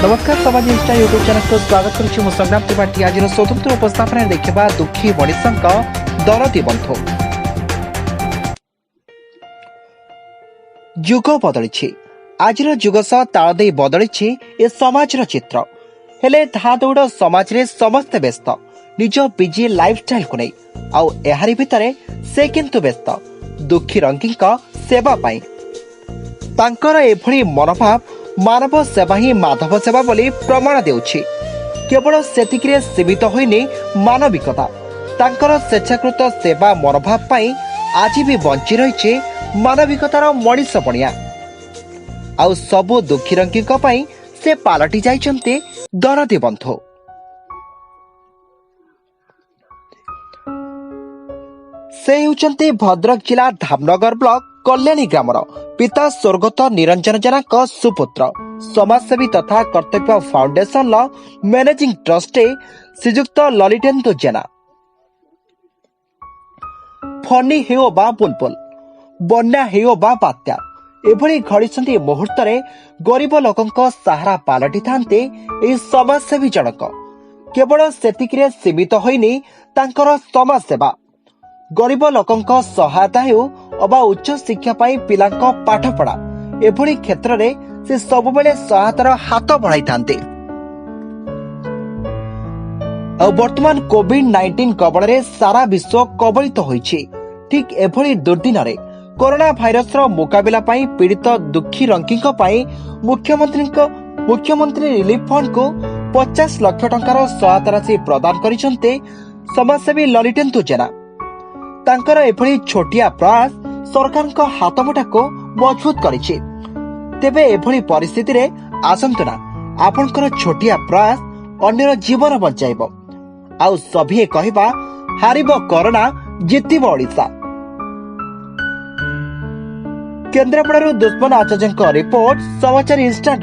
नमस्कार समाज Insta YouTube channel को स्वागत करुच्ची मु संग्राम त्रिपाठी। आज स्वतंत्र उपस्थापन देखा दुखी मनीषक दरदी बंधु। जुग बदली आज जुग सह ताल दे बदली ए समाज चित्र हेले धा दौड़ समाज रे समस्ते व्यस्त निज बिजी लाइफस्टाइल को नहीं आउ एहारी भितरे से किंतु व्यस्त दुखी रंगी सेवा पाई तांकर एभली मनोभाव मानव सेवा ही माधव सेवा बोली प्रमाण देउछि। केवल सेतिकिरे सीमित होइनी मानविकता तांकर स्वेच्छाकृत सेवा मनोभाव पाई आज भी बंची रही मानविकतार मनीष बणिया आउ सबु दुखी रंगी पाई से पालटी जाइछन्ते दरदी बंधु। से होउछन्ते भद्रक जिला धामनगर ब्लॉक कल्याणी ग्रामर पिता स्वर्गत निरंजन जेना सुपुत्र समाजसेवी तथा कर्तव्य फाउंडेशन मैनेजिंग ट्रस्टी श्रीजुक्त ललितेन्दु जेना। फनी हेओ बा बुलबुल बन्या हेओ बा बात्या एभली घड़ी मुहूर्त गरीब लोकों सहारा पालटी थांते समाजसेवी जनक केवल सेतिकिरे सीमित होइनी तांकर समाज सेवा गरीब लोकों सहायता हेउ अबा उच्च शिक्षा पाई पिलांको पाठ पढ़ा एभली क्षेत्र रे से सब बेले सहायतार हाथ बढ़ाई थांते। वर्तमान कोविड-19 कबल रे सारा विश्व कबलित होईछि। ठीक एभली दुर्दिन रे कोरोना भाइरस रो मुकाबिला पाई पीड़ित दुखी रंकीको पाई मुख्यमंत्री रिलीफ फंड को 50 लाख टंकार सहायता राशि प्रदान करिसंते समाजसेवी ललितेन्दु जेना। तांकर एभली छोटिया प्रयास सरकार हाथमुठा को मजबूत करिछि। तेबे एभली परिस्थिति रे आसंतु ना आपनकर छोटिया प्रयास अन्यर जीवन बचाइबो आउ सभी कहिबा हारिबो कोरोना जितिबो ओडिशा। केन्द्रापड़ारू दुश्मन आचार्य रिपोर्ट समाचार इंस्टा।